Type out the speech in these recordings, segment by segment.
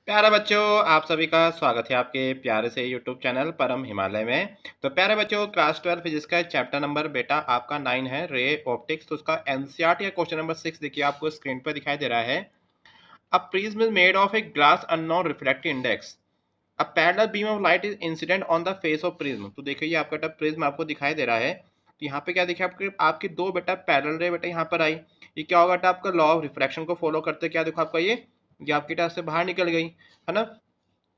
प्यारे बच्चों, आप सभी का स्वागत है आपके प्यारे से यूट्यूब चैनल परम हिमालय में। तो प्यारे बच्चों, क्लास 12 फिजिक्स का चैप्टर नंबर बेटा आपका 9 है रे ऑप्टिक्स। तो उसका एनसीईआरटी या क्वेश्चन नंबर 6 देखिए आपको स्क्रीन पर दिखाई दे रहा है। A prism is made of a glass unknown reflective index. A parallel beam of light is incident on the face of prism. तो देखिए ये आपका प्रिज्म आपको दिखाई दे रहा है। तो यहाँ पे क्या देखिए आपके आपकी दो बेटा पैरेलल रे बेटा यहाँ पर आई। ये क्या होगा बेटा, आपका लॉ ऑफ रिफ्रैक्शन को फॉलो करते क्या देखो आपका ये आपकी तरफ से बाहर निकल गई है ना।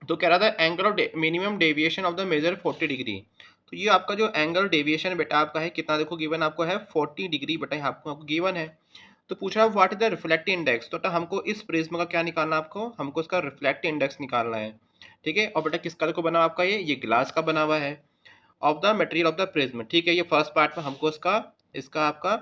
तो कह रहा था angle of minimum deviation of the measure 40 degree. तो ये आपका जो एंगल डेविएशन बेटा आपका है कितना, देखो गिवन आपको है 40 डिग्री बेटा, यहाँ आपको गिवन है। तो पूछ रहा है what is the reflective index. तो हमको इस प्रिज्म का क्या निकालना है, हमको इसका रिफ्लेक्टिव इंडेक्स निकालना है। ठीक है, और बेटा किसका देखो बना हुआ आपका ये ग्लास का बना हुआ है of the material of the prism. ठीक है, ये फर्स्ट पार्ट में हमको इसका इसका आपका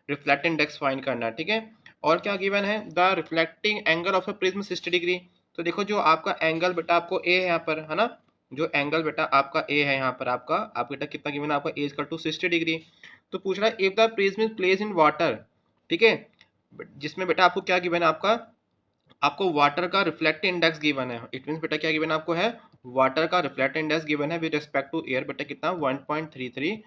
रिफ्लेक्टिव इंडेक्स फाइंड करना है। ठीक है, और क्या गिवन है, the reflecting angle of a prism 60 degree. तो देखो जो आपका एंगल बेटा आपको ए है यहाँ पर है ना, जो एंगल बेटा आपका ए है यहाँ पर आपका आप बेटा कितना गिवन है आपका ए इक्वल टू 60 डिग्री। तो पूछ रहा है if the prism is place in water. ठीक है, जिसमें बेटा आपको क्या गिवन है आपको वाटर का रिफ्लेक्टिव इंडेक्स गिवन है। इट मींस बेटा क्या गिवन आपको है, वाटर का रिफ्लेक्टिव इंडेक्स गिवन है विद रिस्पेक्ट टू एयर बेटा कितना 1.33।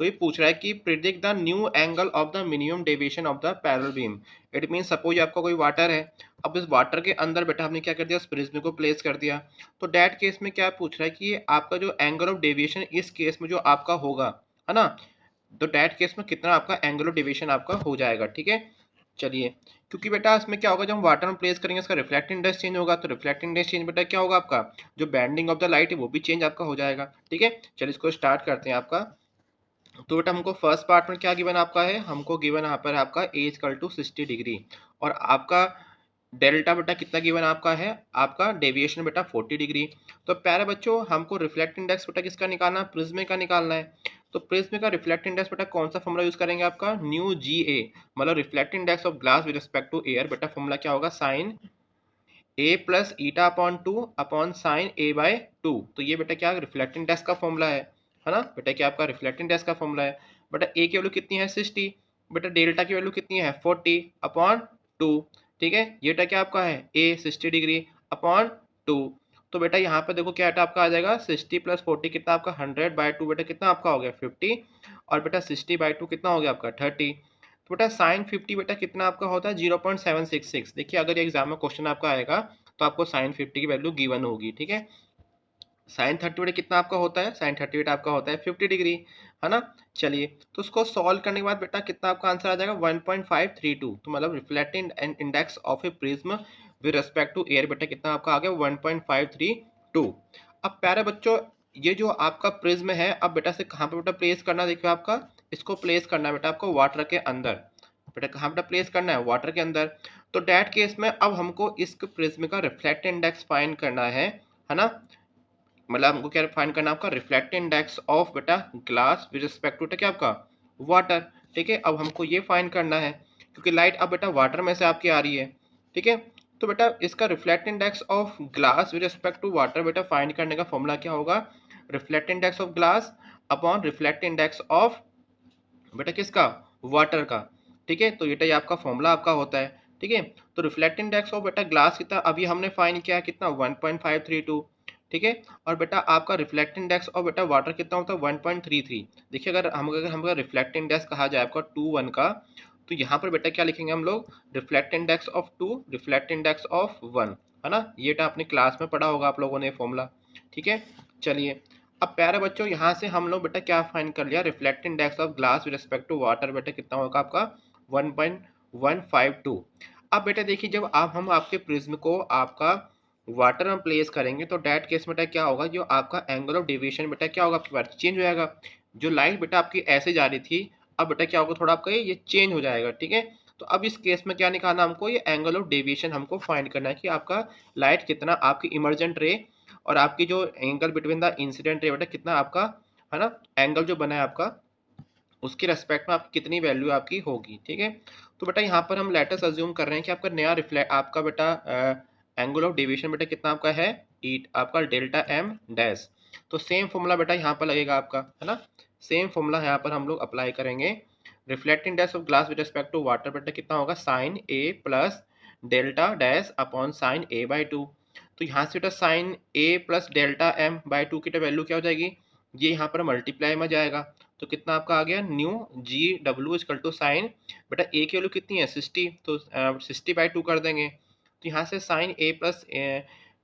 तो ये पूछ रहा है कि predict the new angle of the minimum deviation of the parallel beam. It means suppose आपका कोई वाटर है, अब इस वाटर के अंदर बेटा हमने क्या कर दिया, उस प्रिज्म को प्लेस कर दिया। तो डैट केस में क्या पूछ रहा है कि ये आपका जो एंगल ऑफ डेविएशन इस केस में जो आपका होगा है ना, तो डैट केस में कितना आपका एंगल ऑफ डेविएशन आपका हो जाएगा। ठीक है, चलिए, क्योंकि बेटा इसमें क्या होगा, जब हम वाटर में प्लेस करेंगे इसका रिफ्लेक्टिव इंडेक्स चेंज होगा। तो रिफ्लेक्टिव इंडेक्स चेंज बेटा क्या होगा, आपका जो बैंडिंग ऑफ द लाइट है वो भी चेंज आपका हो जाएगा। ठीक है, चलिए इसको स्टार्ट करते हैं आपका। तो बेटा हमको फर्स्ट पार्ट में क्या गिवन आपका है, हमको गिवन यहाँ पर आपका ए इक्वल टू 60 डिग्री, और आपका डेल्टा बेटा कितना गिवन आपका है, आपका डेविएशन बेटा 40 डिग्री। तो प्यारे बच्चों हमको रिफ्लेक्ट इंडेक्स बेटा किसका निकालना है, प्रिज्म का निकालना है। तो प्रिज्म का रिफ्लेक्ट इंडेक्स बेटा कौन सा फॉर्मूला यूज करेंगे, आपका न्यू जी ए, मतलब reflect index of glass with respect to air बेटा फॉर्मूला क्या होगा, sine A plus eta upon 2 upon sine A by 2। तो ये बेटा क्या रिफ्लेक्ट इंडेक्स का फॉर्मूला है ना बेटा, क्या आपका रिफ्लेक्ट इंडेक्स का फॉर्मूला है। बेटा ए की वैल्यू कितनी है 60, बेटा डेल्टा की वैल्यू कितनी है 40 अपॉन 2। ठीक है, ये बेटा क्या आपका है ए 60 डिग्री अपॉन 2। तो बेटा यहाँ पे देखो क्या बेटा आपका आ जाएगा 60 प्लस 40 कितना आपका 100 बाय 2 बेटा कितना आपका हो गया 50, और बेटा 60 बाय 2 कितना हो गया आपका 30। तो बेटा साइन 50 बेटा कितना आपका होता है 0.766। देखिए अगर एग्जाम में क्वेश्चन आपका आएगा तो आपको साइन 50 की वैल्यू गिवन होगी। ठीक है, साइन 30 बेटा कितना आपका होता है, साइन 30 बेटा आपका होता है 50 डिग्री है ना। चलिए, तो उसको सॉल्व करने के बाद बेटा कितना आपका आंसर आ जाएगा 1.532। तो मतलब reflecting index of a prism with respect to air बेटा कितना आपका आ गया 1.532। अब प्यारे बच्चों ये जो आपका प्रिज्म है, अब बेटा से कहाँ पे बेटा प्लेस करना, देखिए आपका इसको प्लेस करना है बेटा आपको वाटर के अंदर। बेटा कहाँ बेटा प्लेस करना है, वाटर के अंदर। तो डैट केस में अब हमको इस प्रिज्म का रिफ्लेक्ट इंडेक्स फाइंड करना है ना, मतलब हमको क्या फाइंड करना है, आपका रिफ्लेक्ट इंडेक्स ऑफ बेटा ग्लास विद रिस्पेक्ट टू क्या आपका वाटर। ठीक है, अब हमको ये फाइंड करना है क्योंकि लाइट अब बेटा वाटर में से आपकी आ रही है। ठीक है, तो बेटा इसका reflect index of glass with respect to water बेटा फाइंड करने का फॉर्मूला क्या होगा, reflect index of glass upon reflect index of बेटा किसका, वाटर का। ठीक है, तो ये आपका फॉर्मूला आपका होता है। ठीक है, तो रिफ्लेक्ट इंडेक्स ऑफ बेटा ग्लास कितना अभी हमने फाइंड किया कितना 1.532। ठीक है, और बेटा आपका रिफ्लेक्ट इंडेक्स और बेटा वाटर कितना होता है 1.33। देखिए अगर रिफ्लेक्ट इंडेक्स कहा जाए आपका 2 1 का, तो यहाँ पर बेटा क्या लिखेंगे हम लोग, reflect index of 2 reflect index of 1 है ना। ये आपने क्लास में पढ़ा होगा आप लोगों ने फॉर्मूला। ठीक है, चलिए, अब प्यारे बच्चों यहाँ से हम लोग बेटा क्या फाइंड कर लिया, reflect index of glass with respect to water बेटा कितना होगा आपका 1.152। अब बेटा देखिए जब आप हम आपके प्रिज्म को आपका वाटर में प्लेस करेंगे तो डैट केस बेटा क्या होगा, जो आपका एंगल ऑफ डेविएशन बेटा क्या होगा आपकी बार चेंज हो जाएगा। जो लाइट बेटा आपकी ऐसे जा रही थी, अब बेटा क्या होगा थोड़ा आपका ये चेंज हो जाएगा। ठीक है, तो अब इस केस में क्या निकालना हमको, ये एंगल ऑफ डेविएशन हमको फाइंड करना है कि आपका लाइट कितना आपकी इमर्जेंट रे और आपकी जो angle between the incident ray बेटा कितना आपका है ना, एंगल जो बना है आपका उसके रेस्पेक्ट में आपकी कितनी वैल्यू आपकी होगी। ठीक है, तो बेटा यहाँ पर हम लेटस अज्यूम कर रहे हैं कि आपका नया रिफ्लेक्ट आपका बेटा एंगल ऑफ डेविएशन बेटा कितना आपका है ईट आपका डेल्टा एम डैश। तो सेम फॉर्मूला बेटा यहाँ पर लगेगा आपका है ना, सेम फॉर्मूला यहाँ पर हम लोग अप्लाई करेंगे। Reflect index of glass with respect to water बेटा कितना होगा sine A plus delta dash upon sine A by 2। तो यहाँ से बेटा sine A plus delta M by two की वैल्यू क्या हो जाएगी, ये यहाँ पर मल्टीप्लाई में जाएगा, तो कितना आपका आ गया new G W equal to sine, बेटा ए की वैल्यू कितनी है 60, तो 60/2 कर देंगे, तो यहाँ से sine A plus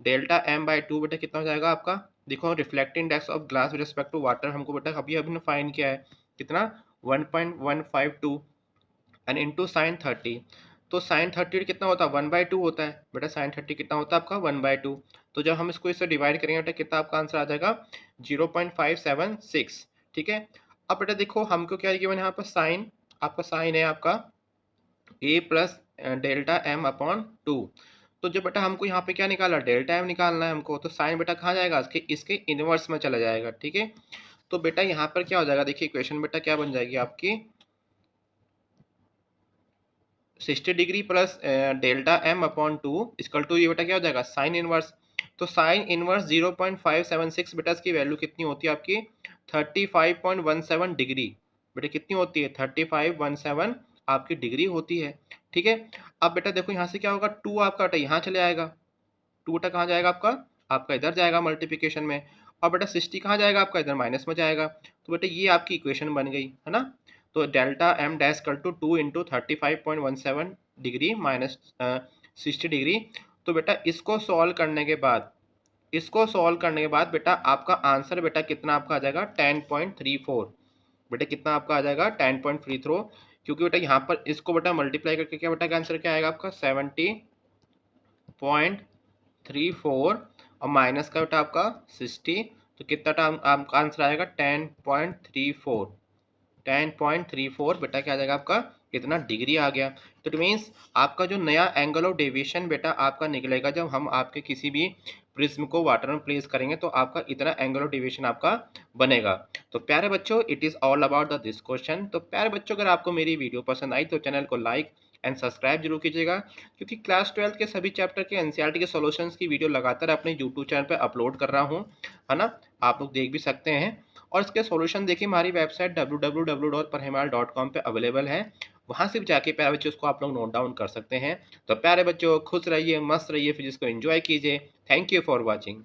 delta M by two बेटा कितना हो जाएगा आपका, देखो reflecting index of glass with respect to water हमको बेटा अभी अभी फाइन किया है, कितना 1.152 एंड इंटू साइन 30, तो साइन 30 कितना होता है 1/2 होता है बेटा, साइन 30 कितना होता है आपका 1/2, तो जब हम इसको इससे डिवाइड करेंगे बेटा कितना आपका आंसर आ जाएगा 0.576, ठीक है। अब बेटा देखो हमको क्या गिवन है यहाँ पर साइन, आपका साइन है आपका A plus delta M upon two, तो जो बेटा हमको यहाँ पे क्या निकाला डेल्टा एम निकालना है हमको, तो साइन बेटा कहाँ जाएगा इसके इनवर्स में चला जाएगा, ठीक है। तो बेटा यहाँ पर क्या हो जाएगा, देखिए इक्वेशन बेटा क्या बन जाएगी आपकी 60 degree plus delta M upon two equal to ये बेटा क्या हो जाएगा साइन इनवर्स, तो साइन इनवर्स 0.576 बेटा इसकी वैल्यू कितनी होती है आपकी 35.17 डिग्री, बेटा कितनी होती है 3517 आपकी डिग्री होती है, ठीक है। अब बेटा देखो यहाँ से क्या होगा, टू आपका बेटा यहाँ चले आएगा, टू बेटा कहाँ जाएगा आपका इधर जाएगा मल्टीप्लिकेशन में, और बेटा 60 कहाँ जाएगा आपका इधर माइनस में जाएगा, तो बेटा ये आपकी इक्वेशन बन गई है ना। तो delta M dash equal to 2 into 35.17 degree minus 60 degree, तो बेटा इसको सॉल्व करने के बाद बेटा आपका आंसर बेटा कितना आपका आ जाएगा 10.34, बेटा कितना आपका आ जाएगा 10.34, क्योंकि बेटा यहाँ पर इसको बेटा मल्टीप्लाई करके क्या बेटा आंसर क्या आएगा आपका 70.34 और माइनस का बेटा आपका 60, तो कितना आपका आंसर आएगा 10.34 बेटा क्या आ जाएगा आपका इतना डिग्री आ गया। तो इट मीन्स आपका जो नया एंगल ऑफ डेविएशन बेटा आपका निकलेगा जब हम आपके किसी भी प्रिज्म को वाटर में प्लेस करेंगे, तो आपका इतना एंगल ऑफ डेविएशन आपका बनेगा। तो प्यारे बच्चों it is all about the this question. तो प्यारे बच्चों अगर आपको मेरी वीडियो पसंद आई तो चैनल को लाइक एंड सब्सक्राइब जरूर कीजिएगा, क्योंकि क्लास 12 के सभी चैप्टर के एनसीईआरटी के सॉल्यूशंस की वीडियो लगातार अपने यूट्यूब चैनल पर अपलोड कर रहा हूँ, है ना, आप लोग देख भी सकते हैं। और इसके सॉल्यूशन देखिए हमारी वेबसाइट www.parhimal.com पे अवेलेबल है, वहाँ से भी जाके प्यारे बच्चों उसको आप लोग नोट डाउन कर सकते हैं। तो प्यारे बच्चों खुश रहिए, मस्त रहिए, फिजिक्स को एंजॉय कीजिए। Thank you for watching.